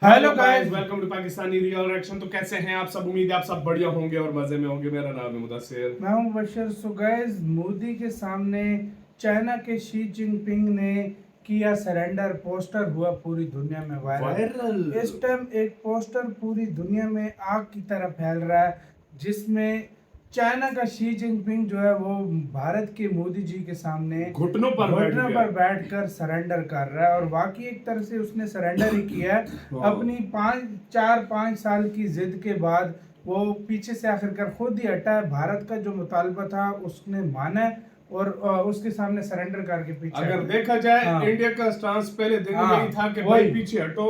Hello guys, welcome to Pakistani real reaction. तो कैसे हैं आप सब? उम्मीद है आप सब बढ़िया होंगे और मजे में होंगे। मेरा नाम है मुदस्सिर, मैं हूं बशर। सो गाइस, मोदी के सामने चाइना के शी जिनपिंग ने किया सरेंडर। पोस्टर हुआ पूरी दुनिया में वायरल। इस टाइम एक पोस्टर पूरी दुनिया में आग की तरह फैल रहा है, जिसमें चाइना का शी जिनपिंग जो है वो भारत के मोदी जी के सामने घुटनों पर बैठकर सरेंडर कर रहा है। और बाकी एक तरह से उसने सरेंडर ही किया है। अपनी 5 साल की जिद के बाद वो पीछे से आखिरकार खुद ही हटा है। भारत का जो मुतालबा था उसने माना है और उसके सामने सरेंडर करके पीछे। अगर देखा जाए इंडिया का स्टांस पहले दिन यही था कि भाई पीछे हटो,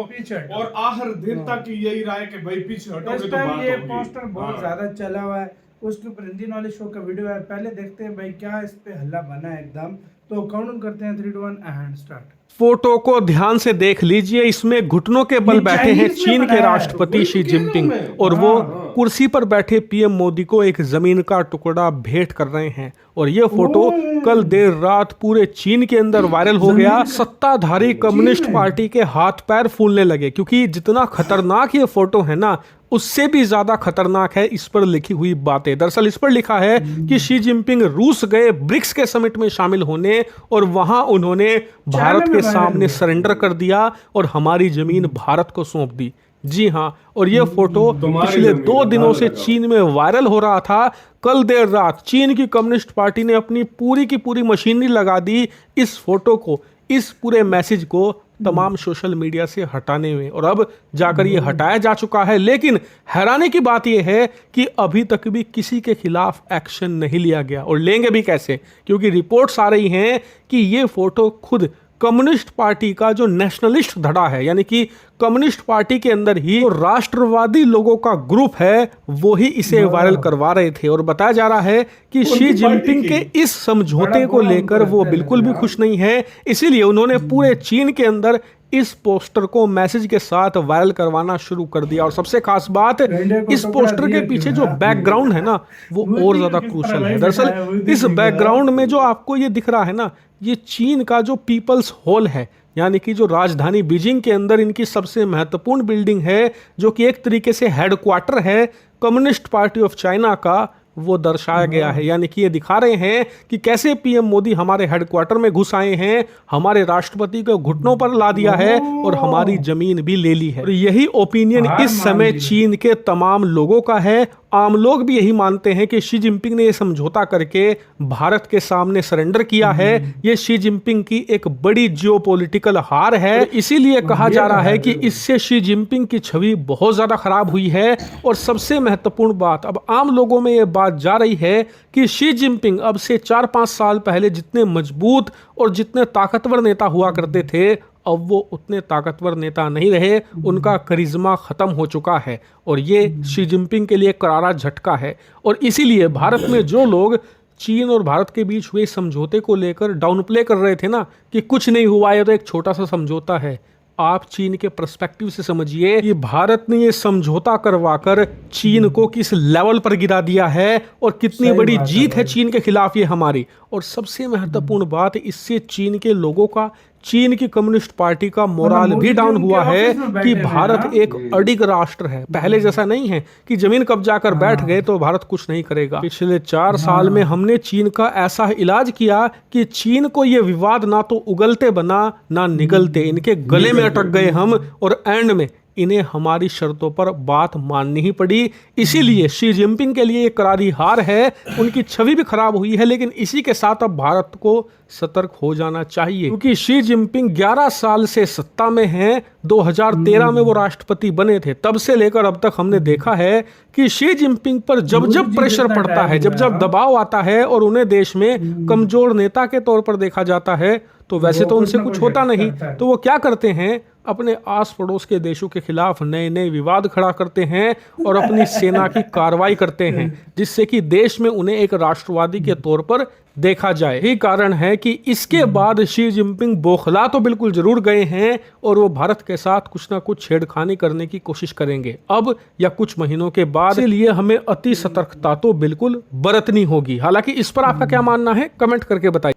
और आखिर दिन तक यही रहा है कि भाई पीछे हटोगे तो बात होगी। ये पोस्टर बहुत ज्यादा चला हुआ है। उसके ऊपर हिंदी नॉलेज शो का वीडियो है, पहले देखते हैं भाई क्या इस पे हल्ला बना है एकदम। तो काउंट करते हैं 3 2 1 एंड स्टार्ट। फोटो को ध्यान से देख लीजिए। इसमें घुटनों के बल बैठे हैं चीन के राष्ट्रपति शी जिनपिंग और वो कुर्सी पर बैठे पीएम मोदी को एक जमीन का टुकड़ा भेंट कर रहे हैं। और ये फोटो कल देर रात पूरे चीन के अंदर वायरल हो गया। सत्ताधारी कम्युनिस्ट पार्टी के हाथ पैर फूलने लगे, क्योंकि जितना खतरनाक ये फोटो है ना, उससे भी ज्यादा खतरनाक है इस पर लिखी हुई बातें। दरअसल इस पर लिखा है कि शी जिनपिंग रूस गए ब्रिक्स के समिट में शामिल होने और वहां उन्होंने भारत के सामने सरेंडर कर दिया और हमारी जमीन भारत को सौंप दी। जी हां, और ये फोटो पिछले 2 दिनों से चीन में वायरल हो रहा था। कल देर रात चीन की कम्युनिस्ट पार्टी ने अपनी पूरी की पूरी मशीनरी लगा दी इस फोटो को, इस पूरे मैसेज को तमाम सोशल मीडिया से हटाने में, और अब जाकर ये हटाया जा चुका है। लेकिन हैरानी की बात यह है कि अभी तक भी किसी के खिलाफ एक्शन नहीं लिया गया, और लेंगे भी कैसे, क्योंकि रिपोर्ट्स आ रही हैं कि ये फोटो खुद कम्युनिस्ट पार्टी का जो नेशनलिस्ट धड़ा है, यानी कि कम्युनिस्ट पार्टी के अंदर ही राष्ट्रवादी लोगों का ग्रुप है, वो ही इसे वायरल करवा रहे थे। और बताया जा रहा है कि शी जिनपिंग के इस समझौते को लेकर वो बिल्कुल भी खुश नहीं है। इसीलिए उन्होंने पूरे चीन के अंदर इस पोस्टर को मैसेज के साथ वायरल करवाना शुरू कर दिया। और सबसे खास बात, इस पोस्टर के पीछे जो बैकग्राउंड है ना, वो और ज्यादा क्रूशल है। दरअसल इस बैकग्राउंड में जो आपको ये दिख रहा है ना, ये चीन का जो पीपल्स हॉल है, यानी कि जो राजधानी बीजिंग के अंदर इनकी सबसे महत्वपूर्ण बिल्डिंग है, जो कि एक तरीके से हेडक्वार्टर है कम्युनिस्ट पार्टी ऑफ चाइना का, वो दर्शाया गया है। यानी कि ये दिखा रहे हैं कि कैसे पीएम मोदी हमारे हेडक्वार्टर में घुस आए हैं, हमारे राष्ट्रपति को घुटनों पर ला दिया है और हमारी जमीन भी ले ली है। और यही ओपिनियन इस समय चीन के तमाम लोगों का है। आम लोग भी यही मानते हैं कि शी जिनपिंग ने यह समझौता करके भारत के सामने सरेंडर किया है। ये शी जिनपिंग की एक बड़ी जियोपॉलिटिकल हार है। इसीलिए कहा जा रहा है कि इससे शी जिनपिंग की छवि बहुत ज्यादा खराब हुई है। और सबसे महत्वपूर्ण बात, अब आम लोगों में यह बात जा रही है कि शी जिनपिंग अब से 4-5 साल पहले जितने मजबूत और जितने ताकतवर नेता हुआ करते थे, अब वो उतने ताकतवर नेता नहीं रहे। उनका करिश्मा खत्म हो चुका है और ये शी जिनपिंग के लिए करारा झटका है। और इसीलिए भारत में जो लोग चीन और भारत के बीच हुए समझौते को लेकर डाउन प्ले कर रहे थे ना, कि कुछ नहीं हुआ, है तो एक छोटा सा समझौता है, आप चीन के पर्सपेक्टिव से समझिए कि भारत ने ये समझौता करवाकर चीन को किस लेवल पर गिरा दिया है और कितनी बड़ी जीत है चीन के खिलाफ ये हमारी। और सबसे महत्वपूर्ण बात, इससे चीन के लोगों का, चीन की कम्युनिस्ट पार्टी का मोराल भी डाउन हुआ है कि भारत एक अडिग राष्ट्र है, पहले जैसा नहीं है कि जमीन कब्जा कर बैठ गए तो भारत कुछ नहीं करेगा। पिछले 4 साल में हमने चीन का ऐसा इलाज किया कि चीन को ये विवाद ना तो उगलते बना ना निगलते, इनके गले में अटक गए हम, और एंड में इन्हें हमारी शर्तों पर बात माननी ही पड़ी। इसीलिए शी जिनपिंग के लिए ये करारी हार है, उनकी छवि भी खराब हुई है। लेकिन इसी के साथ अब भारत को सतर्क हो जाना चाहिए, क्योंकि शी जिनपिंग 11 साल से सत्ता में हैं। 2013 में वो राष्ट्रपति बने थे, तब से लेकर अब तक हमने देखा है कि शी जिनपिंग पर जब जब प्रेशर पड़ता है, जब जब दबाव आता है और उन्हें देश में कमजोर नेता के तौर पर देखा जाता है, तो वैसे तो उनसे कुछ होता नहीं, तो वो क्या करते हैं, अपने आस पड़ोस के देशों के खिलाफ नए नए विवाद खड़ा करते हैं और अपनी सेना की कार्रवाई करते हैं, जिससे कि देश में उन्हें एक राष्ट्रवादी के तौर पर देखा जाए। यही कारण है कि इसके बाद शी जिनपिंग बौखला तो बिल्कुल जरूर गए हैं और वो भारत के साथ कुछ ना कुछ छेड़खानी करने की कोशिश करेंगे अब या कुछ महीनों के बाद। इसलिए हमें अति सतर्कता तो बिल्कुल बरतनी होगी। हालांकि इस पर आपका क्या मानना है, कमेंट करके बताइए।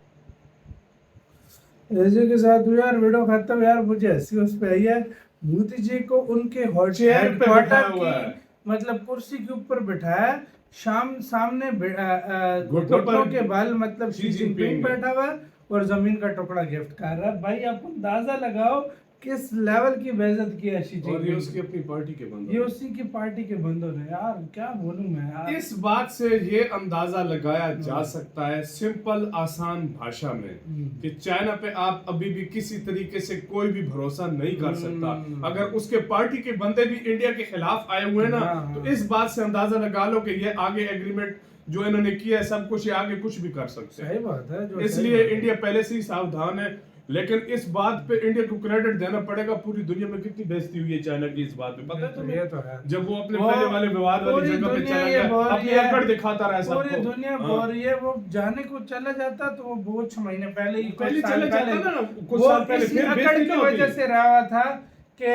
ऐसे के साथ यार वीडियो खत्म। यार मुझे हंसी उस पे आई है, मोदी जी को उनके चेयर पे हेडक्वार्टर बिठाया हुआ है। की मतलब कुर्सी के ऊपर बिठाया, सामने घुटनों घुटनों पर के बल मतलब शी शी जिनपिंग जिनपिंग बैठा हुआ है और जमीन का टुकड़ा गिफ्ट कर रहा है। भाई आप अंदाजा लगाओ किस लेवल की बेइज्जत की है शी और ये जिनपिंग। उसकी अपनी पार्टी के बंदे ये उसी की पार्टी के बंदों ने, यार क्या बोलूं मैं यार। इस बात से ये अंदाजा लगाया जा सकता है सिंपल आसान भाषा में कि चाइना पे आप अभी भी किसी तरीके से कोई भी भरोसा नहीं कर सकता। अगर उसके पार्टी के बंदे भी इंडिया के खिलाफ आए हुए ना, तो इस बात से अंदाजा लगा लो कि ये आगे एग्रीमेंट जो इन्होंने किया है सब कुछ, ये आगे कुछ भी कर सकते हैं। सही बात है, जो इसलिए इंडिया पहले से ही सावधान है। लेकिन इस बात पे इंडिया को क्रेडिट देना पड़ेगा। पूरी दुनिया में कितनी बेइज्जती हुई है चाइना की इस बात पे, पता है तुम्हें? ये तो है। जब वो अपने पहले वाले विवाद वाली जगह पे चला गया, अपनी अकड़ दिखाता रहा सबको। पूरी दुनिया बोल रही है, वो जाने को चला जाता तो वो बहुत 6 महीने पहले ही पहले चला जाता ना, कुछ वो साल पहले इसी फिर अकड़ बेइज्जती की क्यों होती? वजह से रहा था कि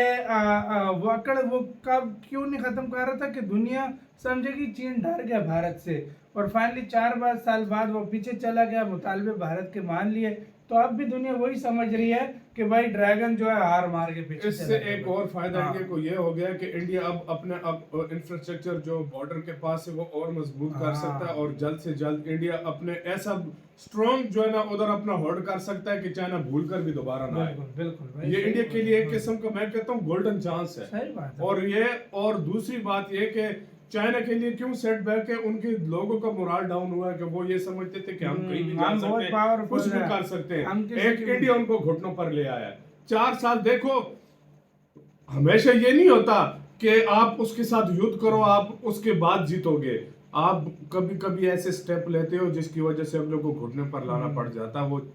वो अकड़ वो कब क्यों नहीं खत्म कर रहा था कि दुनिया समझेगी चीन डर गया भारत से, और फाइनली 4 साल बाद वो पीछे चला गया, मुतालबे भारत के मान लिए। तो अब भी दुनिया वही समझ रही है कि भाई ड्रैगन जो है हार मार के पीछे इससे चला एक गया। और फायदा हाँ। इंडिया को ये हो गया कि इंडिया अब अपने इंफ्रास्ट्रक्चर जो बॉर्डर के पास है वो और मजबूत कर सकता है, और जल्द से जल्द इंडिया अपने ऐसा स्ट्रॉन्ग जो है ना उधर अपना होल्ड कर सकता है कि चाइना भूल कर भी दोबारा ना आए। बिल्कुल बिल्कुल भाई, ये सही इंडिया के बात लिए है। एक किस्म का मैं कहता हूँ गोल्डन चांस है। सही बात है। और दूसरी बात ये कि चाइना के लिए क्यों सेटबैक है, उनके लोगों का मोराल डाउन हुआ है कि वो ये समझते थे कि हम कहीं भी जा हम बहुत सकते हैं, powerful कुछ भी हैं। कर सकते हम हैं। किसी एक की भी- इंडिया उनको घुटनों पर ले आया है। 4 साल देखो, हमेशा ये नहीं होता कि आप उसके साथ युद्ध करो आप उसके बाद जीतोगे। आप कभी कभी ऐसे स्टेप लेते हो जिसकी वजह से अगले को घुटने पर लाना पड़ जाता है। वो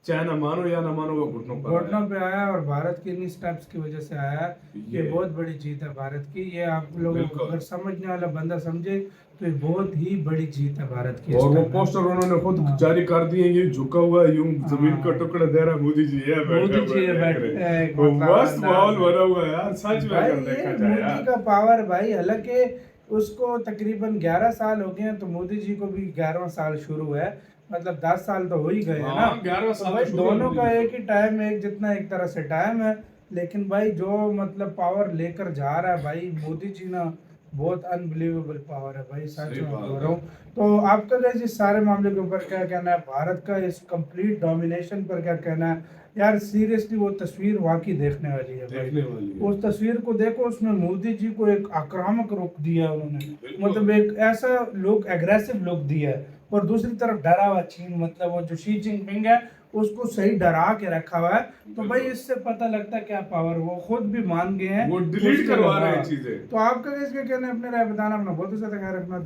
चाइना मानो या ना मानो वो घुटनों पर घुटनों आया। पे आया, और भारत की इन्हीं स्टेप्स की वजह से आया। ये ये- बहुत बड़ी जीत है भारत की। ये आप लोग बिल्कुल। अगर समझने वाला बंदा समझे तो ये बहुत ही बड़ी जीत है भारत की। और इस वो टाइम में। पोस्टर उन्होंने खुद हाँ। जारी कर दिए, ये झुका हुआ है, यूं जमीन का टुकड़ा दे रहा है, मोदी जी ये बैठे मोदी जी ये हुए बैठे देख रहे हैं, हैं। एक वो मतलब मस्त अंदाज माहौल है। बना हुआ है यार, सच में भाई अगर ये देखा जाए मोदी यार। का पावर भाई, हालांकि उसको तकरीबन 11 साल हो गए हैं, तो मोदी जी को भी 11वां साल शुरू है, मतलब 10 साल तो हो ही गए हैं ना। हाँ, 11वां तो साल भाई शुरू है दोनों मोदी का जी एक ही टाइम है, एक जितना एक तरह से टाइम है। लेकिन भाई जो मतलब पावर लेकर जा रहा है भाई मोदी जी ना, बहुत अनबिलीवेबल पावर है भाई, सच सही में बात बोल है। रहा हूँ। तो आपका कैसे इस सारे मामले के ऊपर क्या कहना है, भारत का इस कंप्लीट डोमिनेशन पर क्या कहना है? यार सीरियसली वो तस्वीर वाकई देखने वाली है भाई। देखने वाली है। उस तस्वीर को देखो, उसमें मोदी जी को एक आक्रामक रुख दिया उन्होंने, बिल्कुल। मतलब एक ऐसा लुक, एग्रेसिव लुक दिया है। और दूसरी तरफ डरा हुआ चीन, मतलब वो जो शी जिनपिंग है उसको सही डरा के रखा हुआ है। तो भाई इससे पता लगता है क्या पावर, वो खुद भी मान गए हैं, वो डिलीट उसके करवा बाद। रहे हैं चीजें। तो आपका इसके कहना है, अपने राय बताना, अपना बहुत ज्यादा ख्याल रखना।